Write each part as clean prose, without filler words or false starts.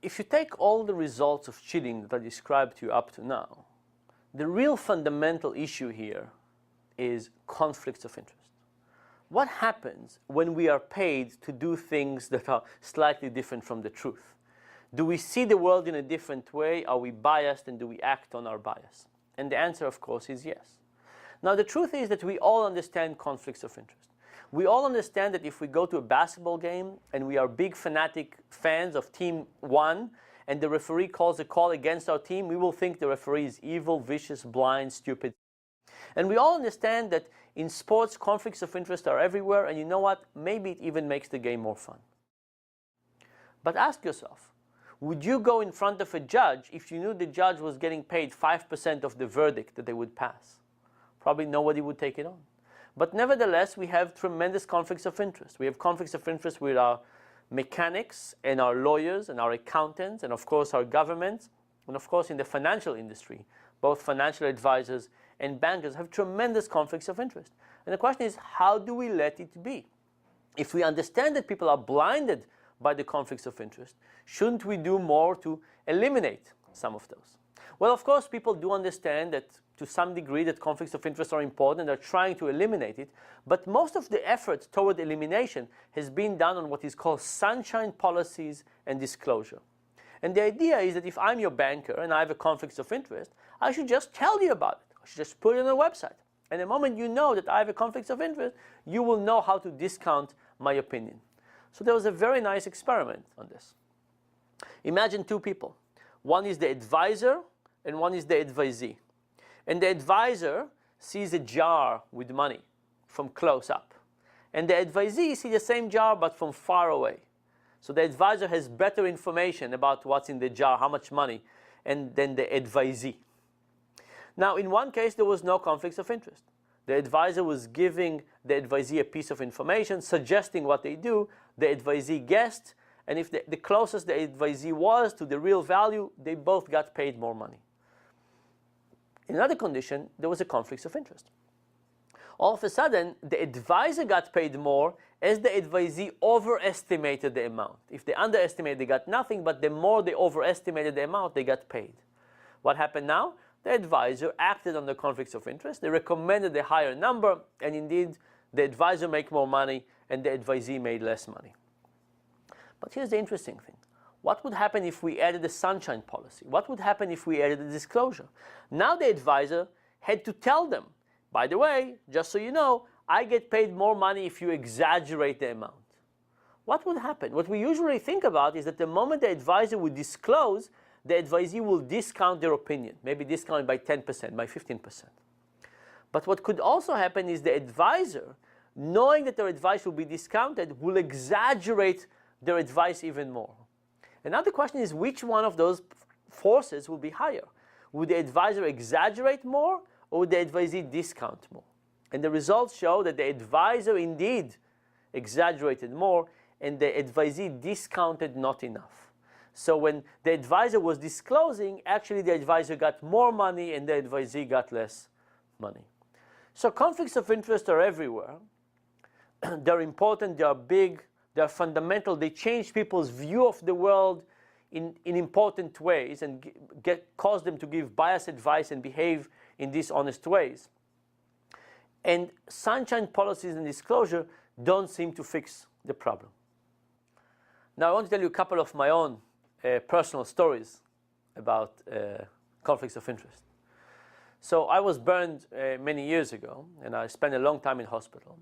if you take all the results of cheating that I described to you up to now, the real fundamental issue here is conflicts of interest. What happens when we are paid to do things that are slightly different from the truth? Do we see the world in a different way? Are we biased, and do we act on our bias? And the answer, of course, is yes. Now, the truth is that we all understand conflicts of interest. We all understand that if we go to a basketball game and we are big fanatic fans of team one, and the referee calls a call against our team, we will think the referee is evil, vicious, blind, stupid. And we all understand that in sports, conflicts of interest are everywhere, and you know what? Maybe it even makes the game more fun. But ask yourself, would you go in front of a judge if you knew the judge was getting paid 5% of the verdict that they would pass? Probably nobody would take it on. But nevertheless, we have tremendous conflicts of interest. We have conflicts of interest with our mechanics and our lawyers and our accountants and, of course, our governments. And, of course, in the financial industry, both financial advisors and bankers have tremendous conflicts of interest. And the question is, how do we let it be? If we understand that people are blinded by the conflicts of interest, shouldn't we do more to eliminate some of those? Well, of course, people do understand that to some degree that conflicts of interest are important and are trying to eliminate it, but most of the effort toward elimination has been done on what is called sunshine policies and disclosure. And the idea is that if I'm your banker and I have a conflict of interest, I should just tell you about it. I should just put it on a website. And the moment you know that I have a conflict of interest, you will know how to discount my opinion. So there was a very nice experiment on this. Imagine two people. One is the advisor and one is the advisee. And the advisor sees a jar with money from close up. And the advisee sees the same jar but from far away. So the advisor has better information about what's in the jar, how much money, than the advisee. Now, in one case, there was no conflicts of interest. The advisor was giving the advisee a piece of information, suggesting what they do. The advisee guessed, and if the closest the advisee was to the real value, they both got paid more money. In another condition, there was a conflict of interest. All of a sudden, the advisor got paid more as the advisee overestimated the amount. If they underestimated, they got nothing, but the more they overestimated the amount, they got paid. What happened now? The advisor acted on the conflicts of interest. They recommended the higher number, and indeed, the advisor made more money and the advisee made less money. But here's the interesting thing. What would happen if we added a sunshine policy? What would happen if we added a disclosure? Now the advisor had to tell them, by the way, just so you know, I get paid more money if you exaggerate the amount. What would happen? What we usually think about is that the moment the advisor would disclose, the advisee will discount their opinion, maybe discount it by 10%, by 15%. But what could also happen is the advisor, knowing that their advice will be discounted, will exaggerate their advice even more. And now the question is, which one of those forces will be higher? Would the advisor exaggerate more, or would the advisee discount more? And the results show that the advisor indeed exaggerated more, and the advisee discounted not enough. So when the advisor was disclosing, actually the advisor got more money and the advisee got less money. So conflicts of interest are everywhere. They're important, they are big, they're fundamental, they change people's view of the world in important ways and cause them to give biased advice and behave in dishonest ways. And sunshine policies and disclosure don't seem to fix the problem. Now I want to tell you a couple of my own personal stories about conflicts of interest. So I was burned many years ago, and I spent a long time in hospital.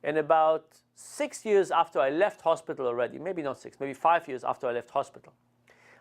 And about 6 years after I left hospital already, maybe not 6, maybe 5 years after I left hospital,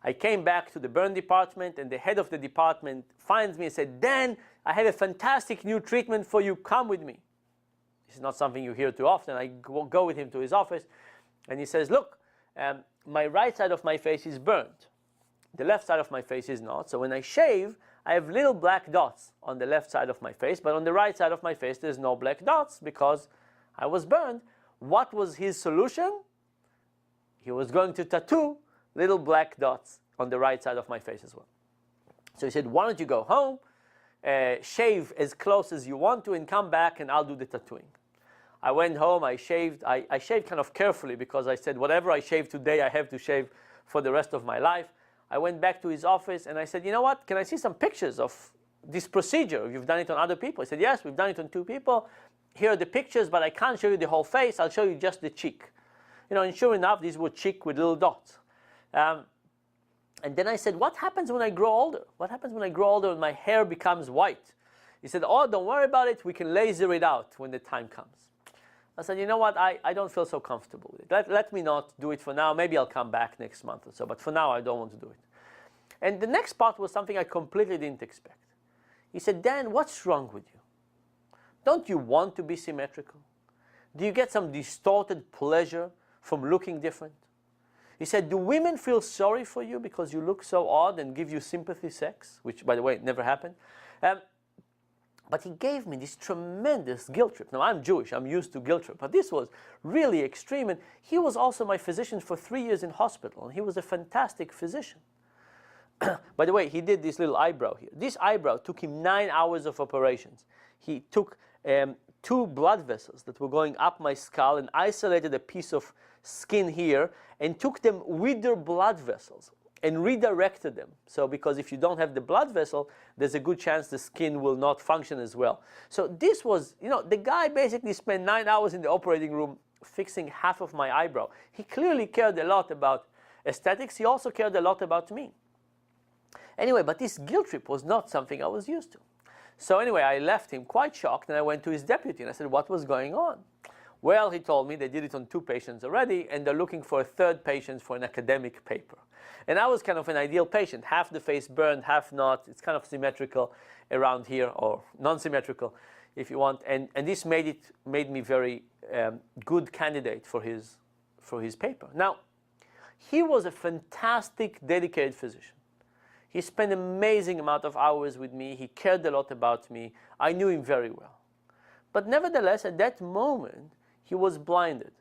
I came back to the burn department, and the head of the department finds me and said, Dan, I have a fantastic new treatment for you, come with me. This is not something you hear too often. I go with him to his office, and he says, look, my right side of my face is burned. The left side of my face is not. So when I shave, I have little black dots on the left side of my face, but on the right side of my face, there's no black dots because I was burned. What was his solution? He was going to tattoo little black dots on the right side of my face as well. So he said, why don't you go home, shave as close as you want to, and come back and I'll do the tattooing. I went home, I shaved. I shaved kind of carefully because I said, whatever I shave today, I have to shave for the rest of my life. I went back to his office and I said, you know what, can I see some pictures of this procedure? You've done it on other people. He said, yes, we've done it on 2 people. Here are the pictures, but I can't show you the whole face. I'll show you just the cheek. You know, and sure enough, these were cheek with little dots. And then I said, what happens when I grow older? What happens when I grow older and my hair becomes white? He said, oh, don't worry about it. We can laser it out when the time comes. I said, you know what? I don't feel so comfortable with it. Let me not do it for now. Maybe I'll come back next month or so. But for now, I don't want to do it. And the next part was something I completely didn't expect. He said, Dan, what's wrong with you? Don't you want to be symmetrical? Do you get some distorted pleasure from looking different? He said, do women feel sorry for you because you look so odd and give you sympathy sex? Which, by the way, never happened. But he gave me this tremendous guilt trip. Now, I'm Jewish. I'm used to guilt trip. But this was really extreme. And he was also my physician for 3 years in hospital. And he was a fantastic physician. By the way, he did this little eyebrow here. This eyebrow took him 9 hours of operations. He took 2 blood vessels that were going up my skull and isolated a piece of skin here and took them with their blood vessels and redirected them. So because if you don't have the blood vessel, there's a good chance the skin will not function as well. So this was, you know, the guy basically spent 9 hours in the operating room fixing half of my eyebrow. He clearly cared a lot about aesthetics. He also cared a lot about me. Anyway, but this guilt trip was not something I was used to. So anyway, I left him quite shocked, and I went to his deputy, and I said, what was going on? Well, he told me they did it on 2 patients already, and they're looking for a 3rd patient for an academic paper. And I was kind of an ideal patient, half the face burned, half not. It's kind of symmetrical around here, or non-symmetrical, if you want. And this made me very good candidate for his paper. Now, he was a fantastic, dedicated physician. He spent an amazing amount of hours with me. He cared a lot about me. I knew him very well. But nevertheless, at that moment, he was blinded.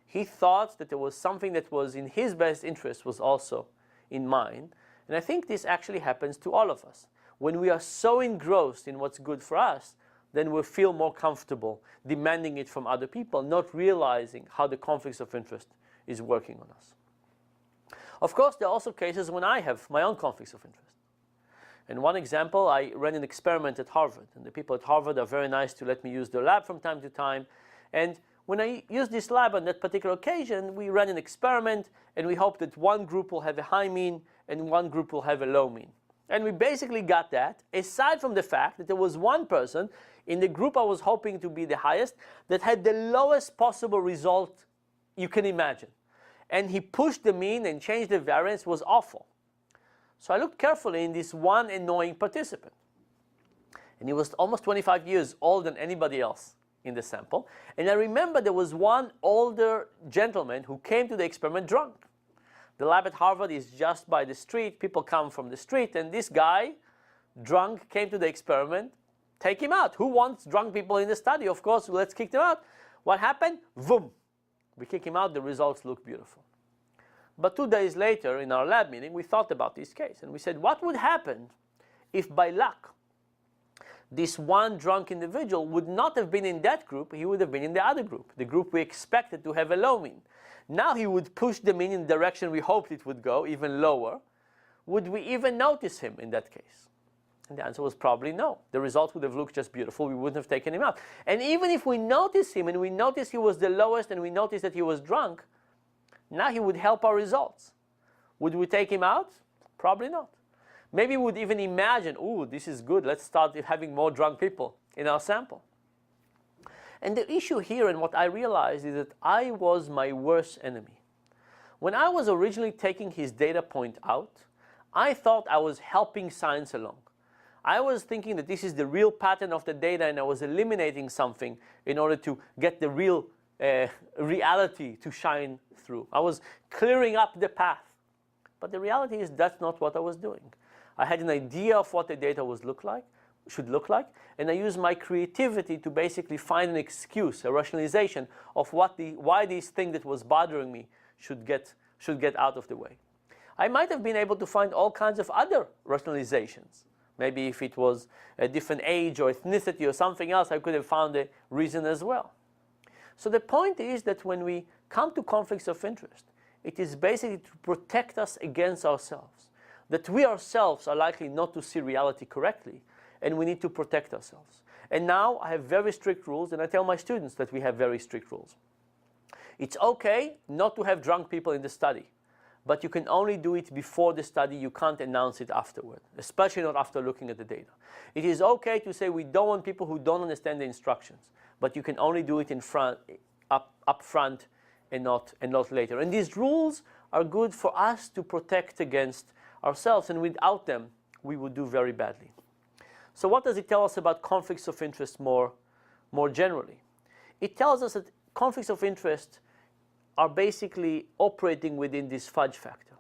He thought that there was something that was in his best interest was also in mine. And I think this actually happens to all of us. When we are so engrossed in what's good for us, then we feel more comfortable demanding it from other people, not realizing how the conflicts of interest is working on us. Of course, there are also cases when I have my own conflicts of interest. And one example, I ran an experiment at Harvard. And the people at Harvard are very nice to let me use their lab from time to time. And when I used this lab on that particular occasion, we ran an experiment, and we hoped that one group will have a high mean and one group will have a low mean. And we basically got that, aside from the fact that there was one person in the group I was hoping to be the highest that had the lowest possible result you can imagine. And he pushed the mean and changed the variance. It was awful. So I looked carefully in this one annoying participant. And he was almost 25 years older than anybody else in the sample. And I remember there was one older gentleman who came to the experiment drunk. The lab at Harvard is just by the street. People come from the street. And this guy, drunk, came to the experiment. Take him out. Who wants drunk people in the study? Of course, let's kick them out. What happened? Boom. We kick him out. The results look beautiful. But 2 days later, in our lab meeting, we thought about this case. And we said, what would happen if by luck this one drunk individual would not have been in that group, he would have been in the other group, the group we expected to have a low mean. Now he would push the mean in the direction we hoped it would go, even lower. Would we even notice him in that case? And the answer was probably no. The result would have looked just beautiful. We wouldn't have taken him out. And even if we noticed him and we noticed he was the lowest and we noticed that he was drunk, now he would help our results. Would we take him out? Probably not. Maybe we would even imagine, ooh, this is good. Let's start having more drunk people in our sample. And the issue here, and what I realized, is that I was my worst enemy. When I was originally taking his data point out, I thought I was helping science along. I was thinking that this is the real pattern of the data, and I was eliminating something in order to get the real reality to shine through. I was clearing up the path. But the reality is that's not what I was doing. I had an idea of what the data should look like, and I used my creativity to basically find an excuse, a rationalization of why this thing that was bothering me should get out of the way. I might have been able to find all kinds of other rationalizations. Maybe if it was a different age or ethnicity or something else, I could have found a reason as well. So the point is that when we come to conflicts of interest, It is basically to protect us against ourselves. That we ourselves are likely not to see reality correctly, and we need to protect ourselves. And now I have very strict rules, and I tell my students that we have very strict rules. It's okay not to have drunk people in the study, but you can only do it before the study. You can't announce it afterward, especially not after looking at the data. It is okay to say we don't want people who don't understand the instructions, but you can only do it up front and not later. And these rules are good for us to protect against ourselves, and without them, we would do very badly. So what does it tell us about conflicts of interest more generally? It tells us that conflicts of interest are basically operating within this fudge factor.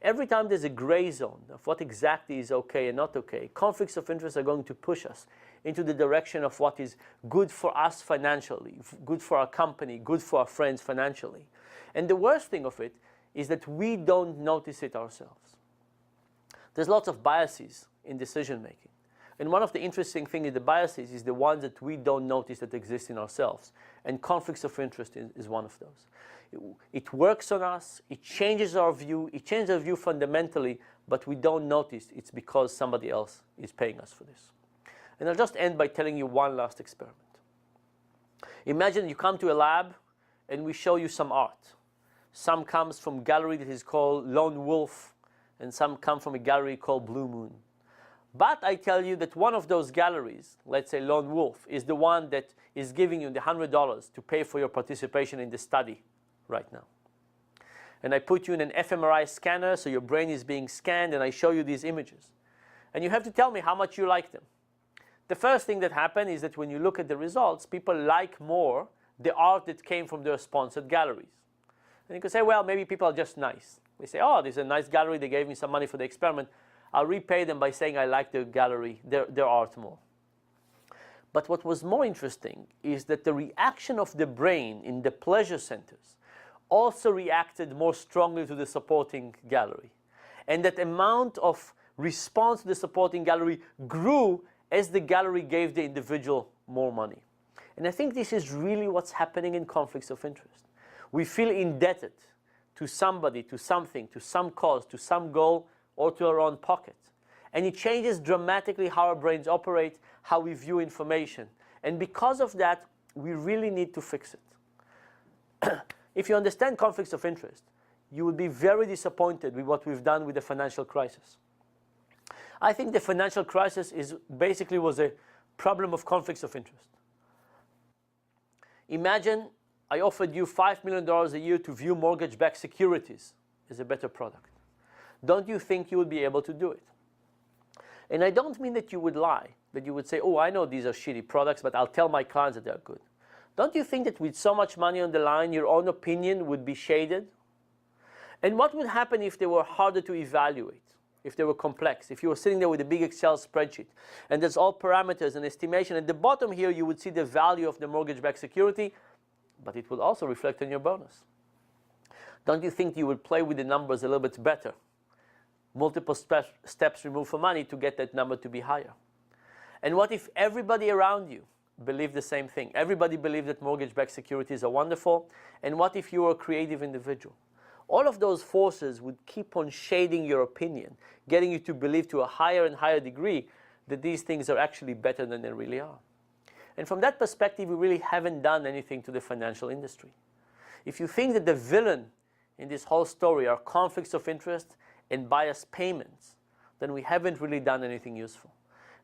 Every time there's a gray zone of what exactly is okay and not okay, conflicts of interest are going to push us into the direction of what is good for us financially, good for our company, good for our friends financially. And the worst thing of it is that we don't notice it ourselves. There's lots of biases in decision making. And one of the interesting things in the biases is the ones that we don't notice that exist in ourselves. And conflicts of interest is one of those. It works on us, it changes our view fundamentally, but we don't notice it's because somebody else is paying us for this. And I'll just end by telling you one last experiment. Imagine you come to a lab and we show you some art. Some comes from a gallery that is called Lone Wolf, and some come from a gallery called Blue Moon. But I tell you that one of those galleries, let's say Lone Wolf, is the one that is giving you the $100 to pay for your participation in the study right now. And I put you in an fMRI scanner, so your brain is being scanned, and I show you these images. And you have to tell me how much you like them. The first thing that happens is that when you look at the results, people like more the art that came from their sponsored galleries. And you can say, well, maybe people are just nice. They say, oh, this is a nice gallery, they gave me some money for the experiment. I'll repay them by saying I like their gallery, their art more. But what was more interesting is that the reaction of the brain in the pleasure centers also reacted more strongly to the supporting gallery. And that amount of response to the supporting gallery grew as the gallery gave the individual more money. And I think this is really what's happening in conflicts of interest. We feel indebted to somebody, to something, to some cause, to some goal, or to our own pocket. And it changes dramatically how our brains operate, how we view information. And because of that, we really need to fix it. If you understand conflicts of interest, you will be very disappointed with what we've done with the financial crisis. I think the financial crisis was a problem of conflicts of interest. Imagine I offered you $5 million a year to view mortgage-backed securities as a better product. Don't you think you would be able to do it? And I don't mean that you would lie, that you would say, oh, I know these are shitty products, but I'll tell my clients that they're good. Don't you think that with so much money on the line, your own opinion would be shaded? And what would happen if they were harder to evaluate, if they were complex, if you were sitting there with a big Excel spreadsheet, and there's all parameters and estimation. At the bottom here, you would see the value of the mortgage-backed security, but it would also reflect on your bonus. Don't you think you would play with the numbers a little bit better? Multiple steps removed for money to get that number to be higher. And what if everybody around you believed the same thing? Everybody believed that mortgage-backed securities are wonderful. And what if you were a creative individual? All of those forces would keep on shading your opinion, getting you to believe to a higher and higher degree that these things are actually better than they really are. And from that perspective, we really haven't done anything to the financial industry. If you think that the villain in this whole story are conflicts of interest and biased payments, then we haven't really done anything useful.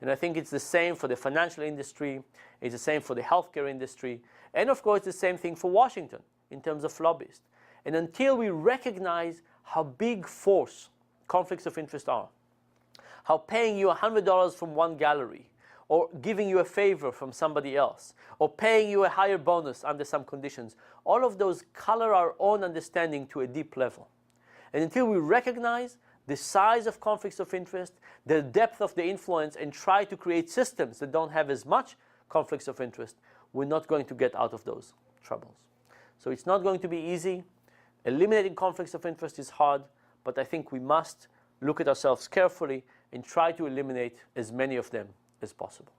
And I think it's the same for the financial industry, it's the same for the healthcare industry, and of course the same thing for Washington in terms of lobbyists. And until we recognize how big force conflicts of interest are, how paying you $100 from one gallery, or giving you a favor from somebody else, or paying you a higher bonus under some conditions, all of those color our own understanding to a deep level. And until we recognize the size of conflicts of interest, the depth of the influence, and try to create systems that don't have as much conflicts of interest, we're not going to get out of those troubles. So it's not going to be easy. Eliminating conflicts of interest is hard, but I think we must look at ourselves carefully and try to eliminate as many of them as possible.